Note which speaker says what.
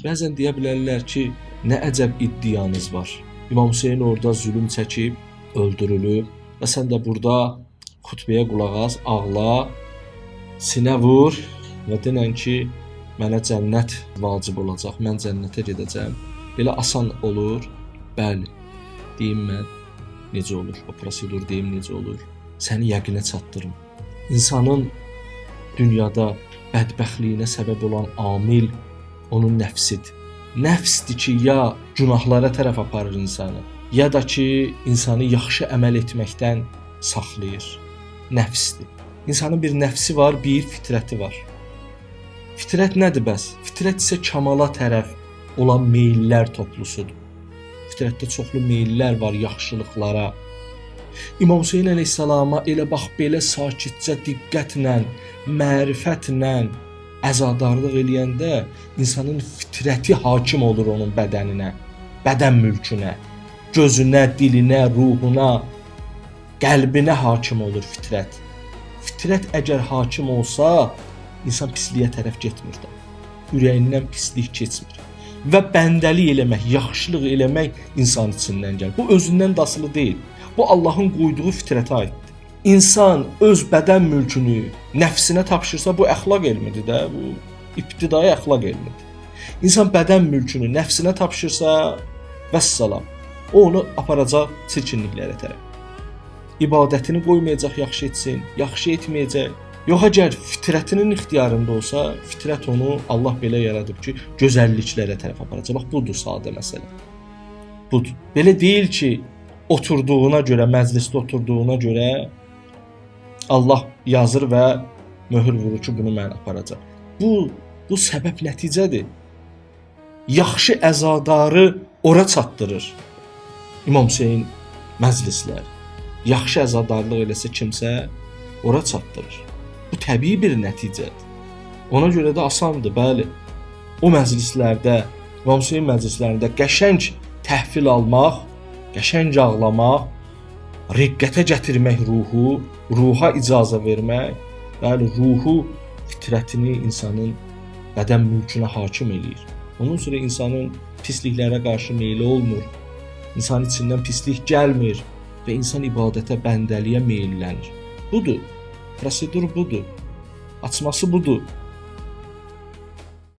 Speaker 1: Bəzən deyə bilərlər ki, nə əcəb iddianız var. İmam Hüseyn orada zülm çəkib, öldürülüb və sən də burada xutbəyə qulaq as, ağla, sinə vur və denən ki, mənə cənnət vacib olacaq, mən cənnətə gedəcəm. Belə asan olur? Bəli. Deyim mən, necə olur? O prosedur deyim necə olur? Səni yəqinə çatdırım. İnsanın dünyada bədbəxtliyinə səbəb olan amil onun nəfsidir. Nəfsdir ki, ya günahlara tərəf aparır insanı, ya da ki, insanı yaxşı əməl etməkdən saxlayır. Nəfsdir. İnsanın bir nəfsi var, bir fitrəti var. Fitrət nədir bəs? Fitrət isə kamala tərəf olan meyllər toplusudur. Fitrətdə çoxlu meyllər var yaxşılıqlara. İmam Hüseyn əleyhissalama elə bax belə sakitcə, diqqətlə, mərifətlə əzadarlıq eləyəndə insanın fitrəti hakim olur onun bədəninə, bədən mülkünə, gözünə, dilinə, ruhuna, qəlbinə hakim olur fitrət. Fitrət əgər hakim olsa, insan pisliyə tərəf getmir də. Ürəyindən pislik keçmir. Və bəndəlik eləmək, yaxşılıq eləmək insan içindən gəlir. Bu özündən də asılı deyil. Bu Allahın qoyduğu fitrətə aiddir. İnsan öz bədən mülkünü nəfsinə tapşırsa, bu əxlaq elmidir də, bu ibtidai əxlaq elmidir. İnsan bədən mülkünü nəfsinə tapşırsa, vəssalam, o onu aparacaq çirkinliklərə tərəf. İbadətini qoymayacaq yaxşı etsin, yaxşı etməyəcək. Yox, əgər fitrətinin ixtiyarında olsa, fitrət onu Allah belə yaradıb ki, gözəlliklərə tərəf aparacaq. Bax, budur sadə məsələ. Budur. Belə deyil ki, oturduğuna görə, məclisdə oturduğuna görə Allah yazır və möhür vurur ki, bunu mən aparacaq. Bu səbəb nəticədir. Yaxşı əzadarı ora çatdırır. İmam Hüseyn məclislər. Yaxşı əzadarlıq eləsə kimsə ora çatdırır. Bu təbii bir nəticədir. Ona görə də asandır, bəli. O məclislərdə, İmam Hüseyn məclislərində qəşəng təhvil almaq, qəşəng ağlamaq, riqqətə gətirmək ruhu, ruha icazə vermək, bəli, ruhu fitrətini insanın bədən mülkünə hakim eləyir. Ondan sonra insanın pisliklərə qarşı meyli olmur, insan içindən pislik gəlmir və insan ibadətə, bəndəliyə meyllənir. Budur, prosedur budur, açması budur.